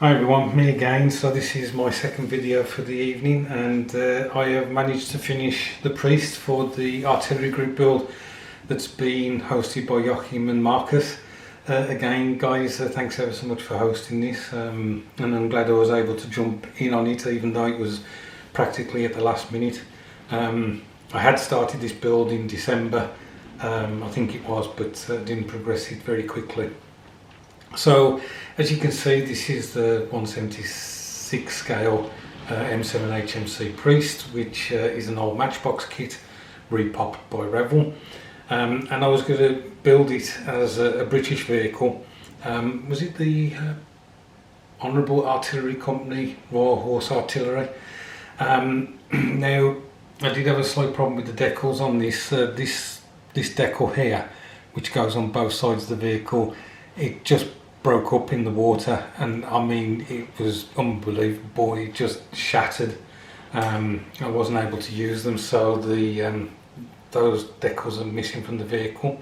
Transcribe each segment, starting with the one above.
Hi everyone, me again. So this is my second video for the evening, and I have managed to finish the priest for the artillery group build that's been hosted by Joachim and Markus. Again guys, thanks ever so much for hosting this, and I'm glad I was able to jump in on it even though it was practically at the last minute. I had started this build in December, I think it was, but didn't progress it very quickly. So as you can see, this is the 176 scale M7 HMC Priest, which is an old Matchbox kit repopped by Revell, and I was going to build it as a British vehicle. Was it the Honourable Artillery Company, Royal Horse Artillery? Now I did have a slight problem with the decals on this. This decal here, which goes on both sides of the vehicle, it just broke up in the water, and I mean it was unbelievable. It just shattered. I wasn't able to use them, so those decals are missing from the vehicle.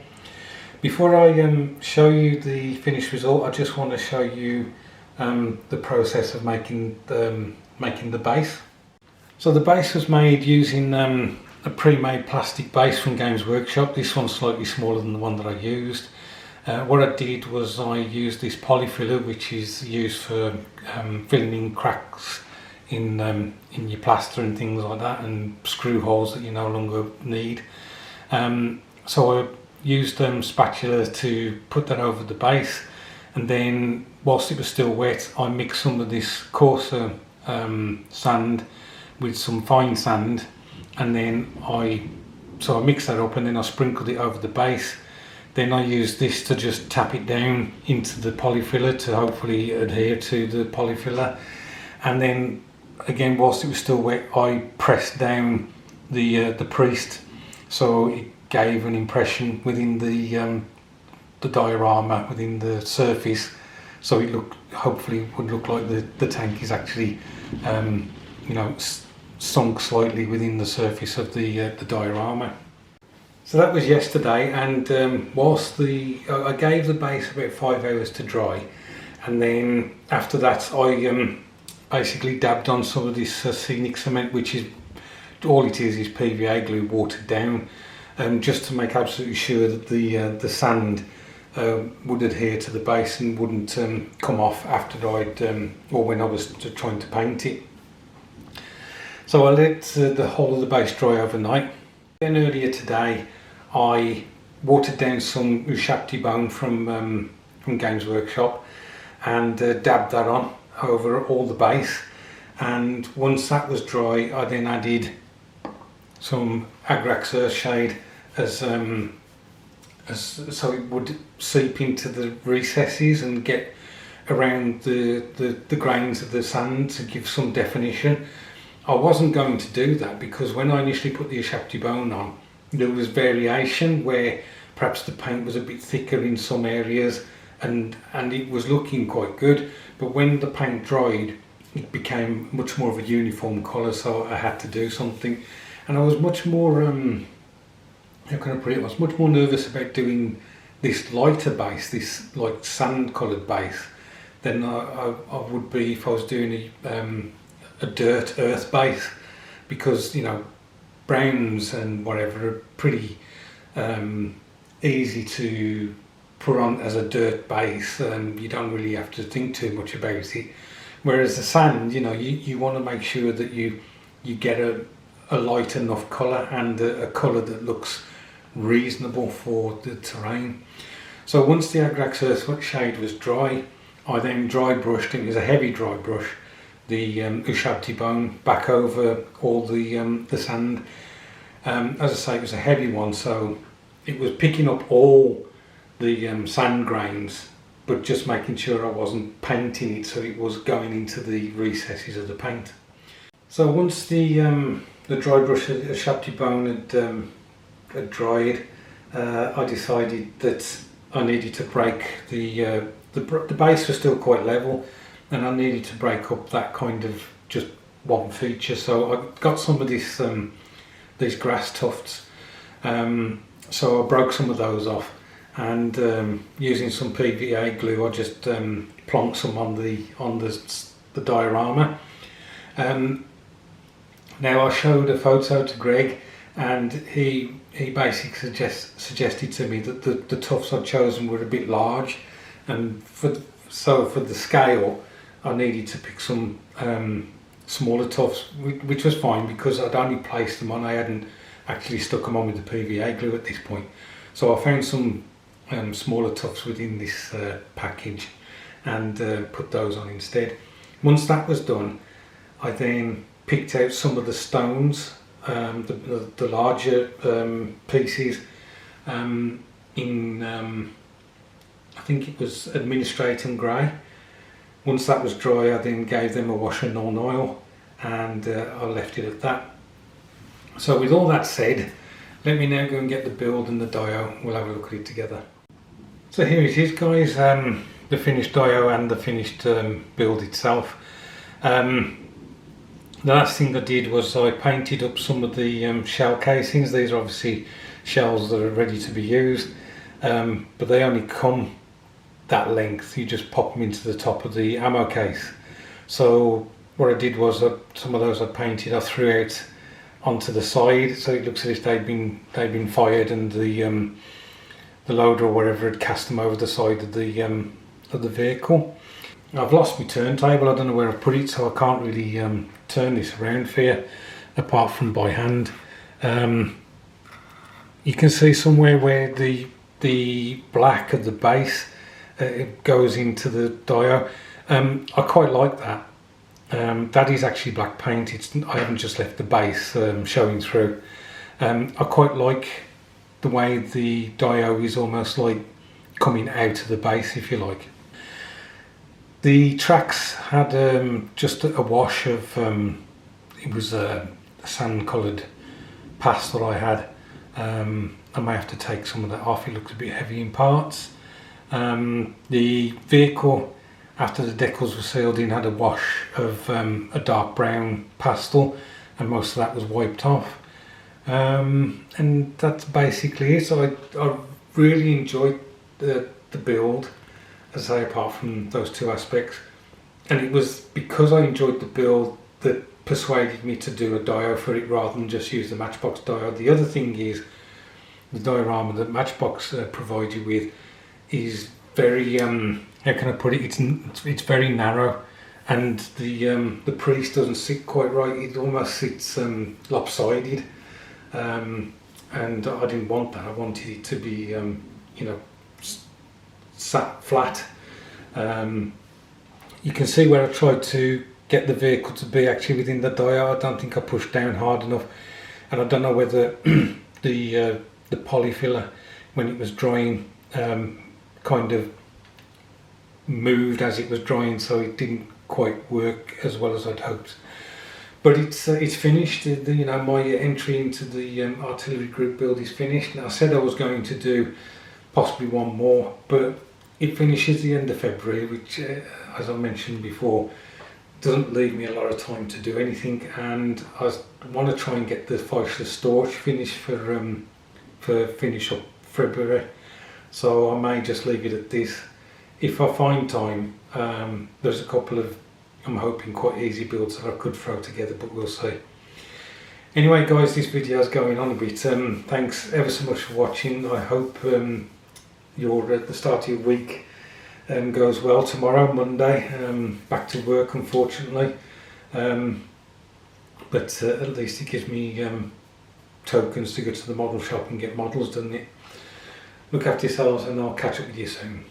Before I show you the finished result, I just want to show you the process of making the base. So the base was made using a pre-made plastic base from Games Workshop. This one's slightly smaller than the one that I used. What I did was I used this polyfiller, which is used for filling in cracks in your plaster and things like that, and screw holes that you no longer need. So I used spatula to put that over the base, and then whilst it was still wet, I mixed some of this coarser sand with some fine sand, and then I mixed that up, and then I sprinkled it over the base. Then I used this to just tap it down into the polyfiller to hopefully adhere to the polyfiller, and then again, whilst it was still wet, I pressed down the priest, so it gave an impression within the diorama, within the surface, so it hopefully would look like the tank is actually sunk slightly within the surface of the diorama. So that was yesterday, and whilst I gave the base about 5 hours to dry, and then after that I basically dabbed on some of this scenic cement, which is all it is PVA glue watered down, just to make absolutely sure that the sand would adhere to the base and wouldn't come off after or when I was trying to paint it. So I let the whole of the base dry overnight. Then earlier today I watered down some Ushabti bone from Games Workshop and dabbed that on over all the base, and once that was dry I then added some Agrax Earthshade so it would seep into the recesses and get around the grains of the sand to give some definition. I wasn't going to do that because when I initially put the Ushabti bone on, there was variation where perhaps the paint was a bit thicker in some areas, and it was looking quite good, but when the paint dried it became much more of a uniform colour, so I had to do something. And I was much more how can I put it, I was much more nervous about doing this lighter base, this like sand coloured base, than I would be if I was doing a dirt earth base, because browns and whatever are pretty easy to put on as a dirt base, and you don't really have to think too much about it. Whereas the sand, you want to make sure that you get a light enough colour and a colour that looks reasonable for the terrain. So once the Agrax Earthshade was dry, I then dry brushed, it was a heavy dry brush, the Ushabti bone back over all the sand. As I say, it was a heavy one, so it was picking up all the sand grains, but just making sure I wasn't painting it so it was going into the recesses of the paint. So once the dry brush Ushabti bone had dried, I decided that I needed to break the base was still quite level, and I needed to break up that kind of just one feature. So I got some of these grass tufts, so I broke some of those off, and using some PVA glue I just plonked some on the diorama. Now I showed a photo to Greg, and he basically suggested to me that the tufts I'd chosen were a bit large, and for the scale I needed to pick some smaller tufts, which was fine because I'd only placed them on, I hadn't actually stuck them on with the PVA glue at this point. So I found some smaller tufts within this package and put those on instead. Once that was done, I then picked out some of the stones, the larger pieces, in I think it was administrating grey. Once that was dry, I then gave them a wash and non-oil, and I left it at that. So with all that said, let me now go and get the build and the dio. We'll have a look at it together. So here it is, guys, the finished dio and the finished build itself. The last thing I did was I painted up some of the shell casings. These are obviously shells that are ready to be used, but they only come that length. You just pop them into the top of the ammo case. So what I did was some of those I painted, I threw out onto the side, so it looks as if they'd been fired, and the loader or whatever had cast them over the side of the vehicle. I've lost my turntable. I don't know where I put it, so I can't really turn this around for you apart from by hand. You can see somewhere where the black of the base it goes into the dio. I quite like that. That is actually black paint. I haven't just left the base showing through. I quite like the way the dio is almost like coming out of the base, if you like. The tracks had just a wash of, it was a sand coloured pastel I had. I may have to take some of that off, it looks a bit heavy in parts. The vehicle, after the decals were sealed in, had a wash of a dark brown pastel, and most of that was wiped off. And that's basically it. So I really enjoyed the build, as I say, apart from those two aspects, and it was because I enjoyed the build that persuaded me to do a dio for it rather than just use the Matchbox dio. The other thing is the diorama that Matchbox provides you with is very how can I put it, it's very narrow, and the crease doesn't sit quite right. It almost sits lopsided, and I didn't want that. I wanted it to be you know, sat flat. You can see where I tried to get the vehicle to be actually within the dio. I don't think I pushed down hard enough, and I don't know whether the polyfiller, when it was drying, kind of moved as it was drying, so it didn't quite work as well as I'd hoped. But it's finished. You know, my entry into the artillery group build is finished. Now, I said I was going to do possibly one more, but it finishes the end of February, which, as I mentioned before, doesn't leave me a lot of time to do anything, and I want to try and get the Feischler Storch finished for finish up February. So I may just leave it at this. If I find time, there's a couple of, I'm hoping, quite easy builds that I could throw together, but we'll see. Anyway, guys, this video is going on a bit. Thanks ever so much for watching. I hope you're at the start of your week goes well tomorrow, Monday. Back to work, unfortunately, but at least it gives me tokens to go to the model shop and get models done. Look after yourselves, and I'll catch up with you soon.